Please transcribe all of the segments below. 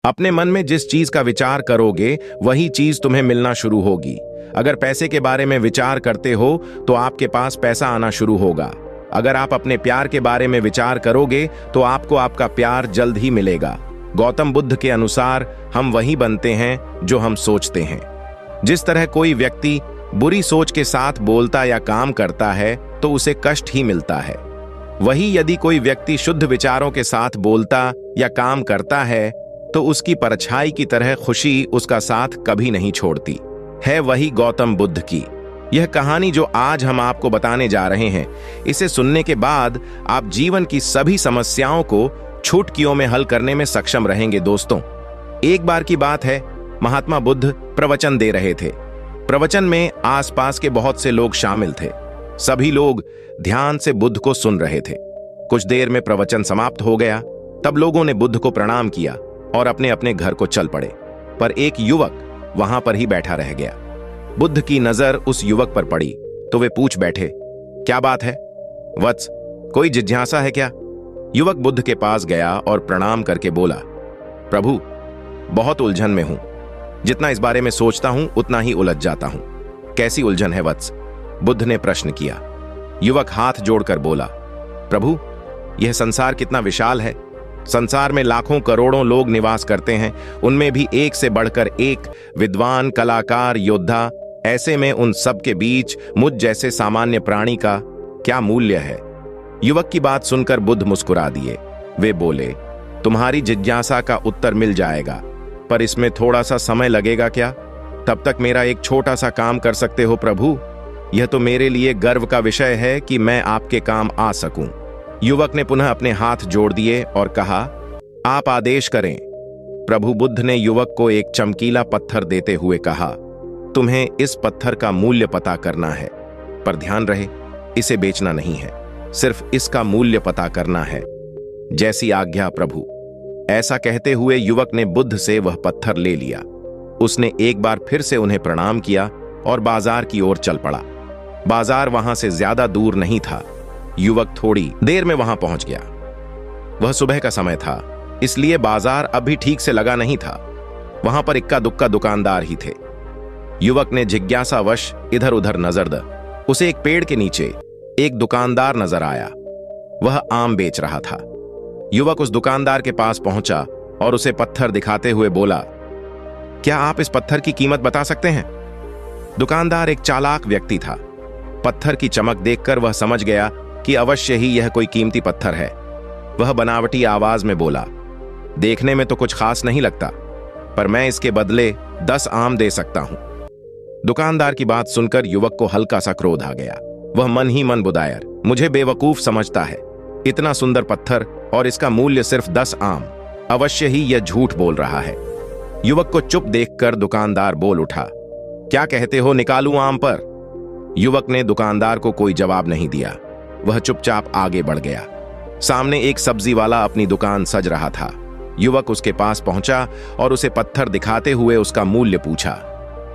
अपने मन में जिस चीज का विचार करोगे वही चीज तुम्हें मिलना शुरू होगी। अगर पैसे के बारे में विचार करते हो तो आपके पास पैसा आना शुरू होगा। अगर आप अपने प्यार के बारे में विचार करोगे तो आपको आपका प्यार जल्द ही मिलेगा। गौतम बुद्ध के अनुसार हम वही बनते हैं जो हम सोचते हैं। जिस तरह कोई व्यक्ति बुरी सोच के साथ बोलता या काम करता है तो उसे कष्ट ही मिलता है, वही यदि कोई व्यक्ति शुद्ध विचारों के साथ बोलता या काम करता है तो उसकी परछाई की तरह खुशी उसका साथ कभी नहीं छोड़ती। है वही गौतम बुद्ध की यह कहानी जो आज हम आपको बताने जा रहे हैं। इसे सुनने के बाद आप जीवन की सभी समस्याओं को चुटकियों में हल करने में सक्षम रहेंगे। दोस्तों, एक बार की बात है, महात्मा बुद्ध प्रवचन दे रहे थे। प्रवचन में आसपास के बहुत से लोग शामिल थे। सभी लोग ध्यान से बुद्ध को सुन रहे थे। कुछ देर में प्रवचन समाप्त हो गया। तब लोगों ने बुद्ध को प्रणाम किया और अपने अपने घर को चल पड़े। पर एक युवक वहां पर ही बैठा रह गया। बुद्ध की नजर उस युवक पर पड़ी तो वे पूछ बैठे, क्या बात है वत्स, कोई जिज्ञासा है क्या? युवक बुद्ध के पास गया और प्रणाम करके बोला, प्रभु, बहुत उलझन में हूं। जितना इस बारे में सोचता हूं उतना ही उलझ जाता हूं। कैसी उलझन है वत्स? बुद्ध ने प्रश्न किया। युवक हाथ जोड़कर बोला, प्रभु, यह संसार कितना विशाल है। संसार में लाखों करोड़ों लोग निवास करते हैं, उनमें भी एक से बढ़कर एक विद्वान, कलाकार, योद्धा। ऐसे में उन सब के बीच मुझ जैसे सामान्य प्राणी का क्या मूल्य है? युवक की बात सुनकर बुद्ध मुस्कुरा दिए। वे बोले, तुम्हारी जिज्ञासा का उत्तर मिल जाएगा, पर इसमें थोड़ा सा समय लगेगा क्या? तब तक मेरा एक छोटा सा काम कर सकते हो प्रभु? यह तो मेरे लिए गर्व का विषय है कि मैं आपके काम आ सकूं। युवक ने पुनः अपने हाथ जोड़ दिए और कहा, आप आदेश करें। प्रभु बुद्ध ने युवक को एक चमकीला पत्थर देते हुए कहा, तुम्हें इस पत्थर का मूल्य पता करना है, पर ध्यान रहे, इसे बेचना नहीं है, सिर्फ इसका मूल्य पता करना है। जैसी आज्ञा प्रभु। ऐसा कहते हुए युवक ने बुद्ध से वह पत्थर ले लिया। उसने एक बार फिर से उन्हें प्रणाम किया और बाजार की ओर चल पड़ा। बाजार वहां से ज्यादा दूर नहीं था। युवक थोड़ी देर में वहां पहुंच गया। वह सुबह का समय था, इसलिए बाजार अभी ठीक से लगा नहीं था। वहां पर इक्का दुक्का दुकानदार ही थे। युवक ने जिज्ञासावश इधर उधर नजर दी। उसे एक पेड़ के नीचे एक दुकानदार नजर आया। वह आम बेच रहा था। युवक उस दुकानदार के पास पहुंचा और उसे पत्थर दिखाते हुए बोला, क्या आप इस पत्थर की कीमत बता सकते हैं? दुकानदार एक चालाक व्यक्ति था। पत्थर की चमक देखकर वह समझ गया कि अवश्य ही यह कोई कीमती पत्थर है। वह बनावटी आवाज में बोला, देखने में तो कुछ खास नहीं लगता, पर मैं इसके बदले 10 आम दे सकता हूं। दुकानदार की बात सुनकर युवक को हल्का सा क्रोध आ गया। वह मन ही मन बुदायर, मुझे बेवकूफ समझता है। इतना सुंदर पत्थर और इसका मूल्य सिर्फ 10 आम। अवश्य ही यह झूठ बोल रहा है। युवक को चुप देखकर दुकानदार बोल उठा, क्या कहते हो, निकालूं आम पर? युवक ने दुकानदार को कोई जवाब नहीं दिया। वह चुपचाप आगे बढ़ गया। सामने एक सब्जी वाला अपनी दुकान सज रहा था। युवक उसके पास पहुंचा और उसे पत्थर दिखाते हुए उसका मूल्य पूछा।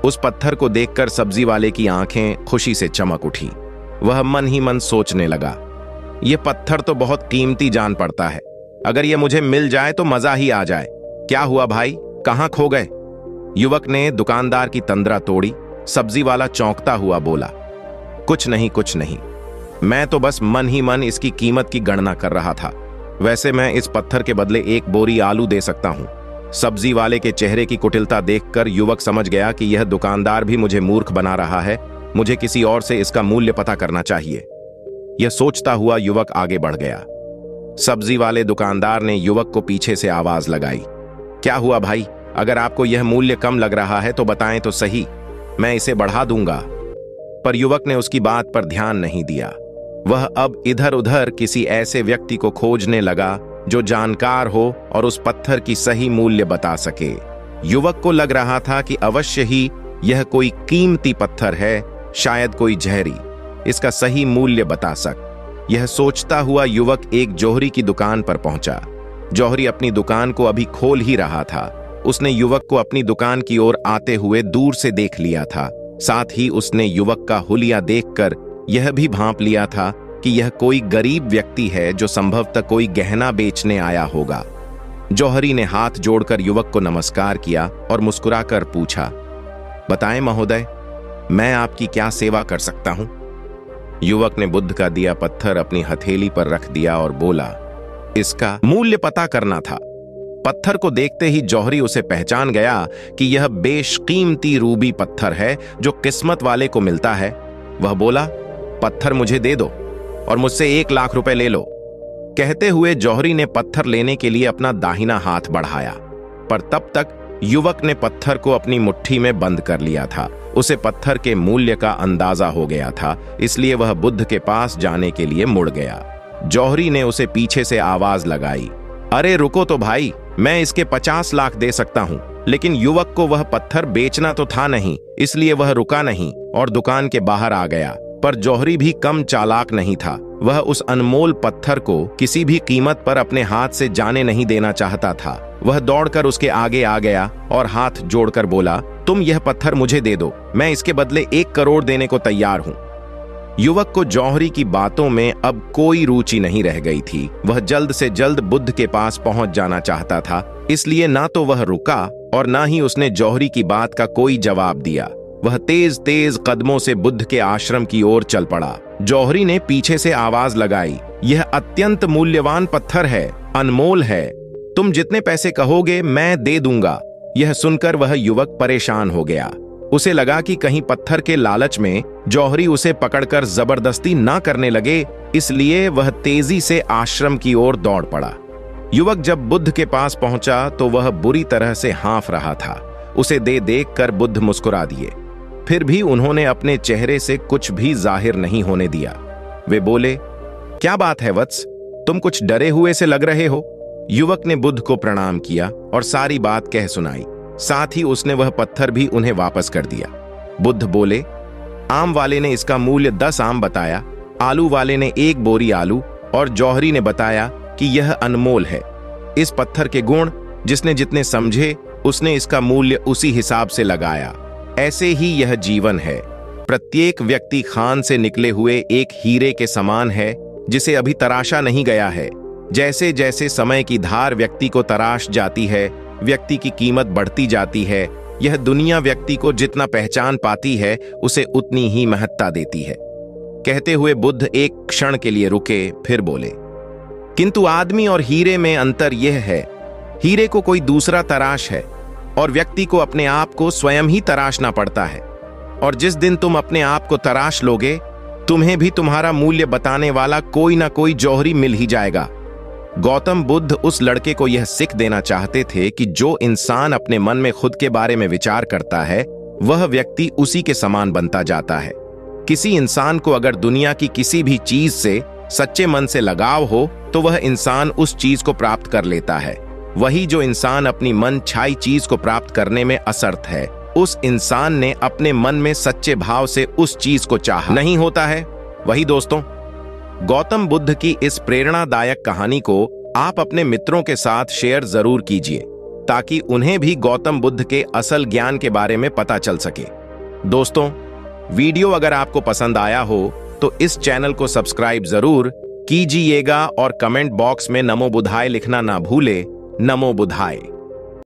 उस पत्थर को देखकर सब्जी वाले की आंखें खुशी से चमक उठी। वह मन ही मन सोचने लगा, यह पत्थर तो बहुत कीमती जान पड़ता है। अगर यह मुझे मिल जाए तो मजा ही आ जाए। क्या हुआ भाई, कहां खो गए? युवक ने दुकानदार की तंद्रा तोड़ी। सब्जी वाला चौंकता हुआ बोला, कुछ नहीं, मैं तो बस मन ही मन इसकी कीमत की गणना कर रहा था। वैसे मैं इस पत्थर के बदले 1 बोरी आलू दे सकता हूं। सब्जी वाले के चेहरे की कुटिलता देखकर युवक समझ गया कि यह दुकानदार भी मुझे मूर्ख बना रहा है। मुझे किसी और से इसका मूल्य पता करना चाहिए। यह सोचता हुआ युवक आगे बढ़ गया। सब्जी वाले दुकानदार ने युवक को पीछे से आवाज लगाई, क्या हुआ भाई, अगर आपको यह मूल्य कम लग रहा है तो बताएं तो सही, मैं इसे बढ़ा दूंगा। पर युवक ने उसकी बात पर ध्यान नहीं दिया। वह अब इधर उधर किसी ऐसे व्यक्ति को खोजने लगा जो जानकार हो और उस पत्थर की सही मूल्य बता सके। युवक को लग रहा था कि अवश्य ही यह कोई कीमती पत्थर है, शायद कोई जहरी इसका सही मूल्य बता सक। यह सोचता हुआ युवक एक जौहरी की दुकान पर पहुंचा। जौहरी अपनी दुकान को अभी खोल ही रहा था। उसने युवक को अपनी दुकान की ओर आते हुए दूर से देख लिया था। साथ ही उसने युवक का हुलिया देखकर यह भी भांप लिया था कि यह कोई गरीब व्यक्ति है जो संभवतः कोई गहना बेचने आया होगा। जौहरी ने हाथ जोड़कर युवक को नमस्कार किया और मुस्कुराकर पूछा, बताएं महोदय, मैं आपकी क्या सेवा कर सकता हूं? युवक ने बुद्ध का दिया पत्थर अपनी हथेली पर रख दिया और बोला, इसका मूल्य पता करना था। पत्थर को देखते ही जौहरी उसे पहचान गया कि यह बेशकीमती रूबी पत्थर है जो किस्मत वाले को मिलता है। वह बोला, पत्थर मुझे दे दो और मुझसे 1 लाख रुपए ले लो। कहते हुए जौहरी ने पत्थर लेने के लिए अपना दाहिना हाथ बढ़ाया, पर तब तक युवक ने पत्थर को अपनी मुट्ठी में बंद कर लिया था। उसे पत्थर के मूल्य का अंदाजा हो गया था, इसलिए वह बुद्ध के पास जाने के लिए मुड़ गया। जौहरी ने उसे पीछे से आवाज लगाई, अरे रुको तो भाई, मैं इसके 50 लाख दे सकता हूं। लेकिन युवक को वह पत्थर बेचना तो था नहीं, इसलिए वह रुका नहीं और दुकान के बाहर आ गया। पर जौहरी भी कम चालाक नहीं था। वह उस अनमोल पत्थर को किसी भी कीमत पर अपने हाथ से जाने नहीं देना चाहता था। वह दौड़कर उसके आगे आ गया और हाथ जोड़कर बोला, तुम यह पत्थर मुझे दे दो, मैं इसके बदले 1 करोड़ देने को तैयार हूं। युवक को जौहरी की बातों में अब कोई रुचि नहीं रह गई थी। वह जल्द से जल्द बुद्ध के पास पहुंच जाना चाहता था, इसलिए ना तो वह रुका और ना ही उसने जौहरी की बात का कोई जवाब दिया। वह तेज तेज कदमों से बुद्ध के आश्रम की ओर चल पड़ा। जौहरी ने पीछे से आवाज लगाई, यह अत्यंत मूल्यवान पत्थर है, अनमोल है, तुम जितने पैसे कहोगे मैं दे दूंगा। यह सुनकर वह युवक परेशान हो गया। उसे लगा कि कहीं पत्थर के लालच में जौहरी उसे पकड़कर जबरदस्ती ना करने लगे, इसलिए वह तेजी से आश्रम की ओर दौड़ पड़ा। युवक जब बुद्ध के पास पहुंचा तो वह बुरी तरह से हाँफ रहा था। उसे देखकर बुद्ध मुस्कुरा दिए, फिर भी उन्होंने अपने चेहरे से कुछ भी जाहिर नहीं होने दिया। वे बोले, क्या बात है वत्स, तुम कुछ डरे हुए से लग रहे हो। युवक ने बुद्ध को प्रणाम किया और सारी बात कह सुनाई। साथ ही उसने वह पत्थर भी उन्हें वापस कर दिया। बुद्ध बोले, आम वाले ने इसका मूल्य 10 आम बताया, आलू वाले ने 1 बोरी आलू और जौहरी ने बताया कि यह अनमोल है। इस पत्थर के गुण जिसने जितने समझे उसने इसका मूल्य उसी हिसाब से लगाया। ऐसे ही यह जीवन है। प्रत्येक व्यक्ति खान से निकले हुए एक हीरे के समान है जिसे अभी तराशा नहीं गया है। जैसे जैसे समय की धार व्यक्ति को तराश जाती है, व्यक्ति की कीमत बढ़ती जाती है। यह दुनिया व्यक्ति को जितना पहचान पाती है उसे उतनी ही महत्ता देती है। कहते हुए बुद्ध एक क्षण के लिए रुके, फिर बोले, किंतु आदमी और हीरे में अंतर यह है, हीरे को कोई दूसरा तराश है और व्यक्ति को अपने आप को स्वयं ही तराशना पड़ता है। और जिस दिन तुम अपने आप को तराश लोगे, तुम्हें भी तुम्हारा मूल्य बताने वाला कोई ना कोई जौहरी मिल ही जाएगा। गौतम बुद्ध उस लड़के को यह सिख देना चाहते थे कि जो इंसान अपने मन में खुद के बारे में विचार करता है वह व्यक्ति उसी के समान बनता जाता है। किसी इंसान को अगर दुनिया की किसी भी चीज से सच्चे मन से लगाव हो तो वह इंसान उस चीज को प्राप्त कर लेता है। वही जो इंसान अपनी मन छाई चीज को प्राप्त करने में असमर्थ है, उस इंसान ने अपने मन में सच्चे भाव से उस चीज को चाहा नहीं होता है। वही दोस्तों, गौतम बुद्ध की इस प्रेरणादायक कहानी को आप अपने मित्रों के साथ शेयर जरूर कीजिए ताकि उन्हें भी गौतम बुद्ध के असल ज्ञान के बारे में पता चल सके। दोस्तों, वीडियो अगर आपको पसंद आया हो तो इस चैनल को सब्सक्राइब जरूर कीजिएगा और कमेंट बॉक्स में नमो बुद्धाय लिखना ना भूले। नमो बुद्धाय।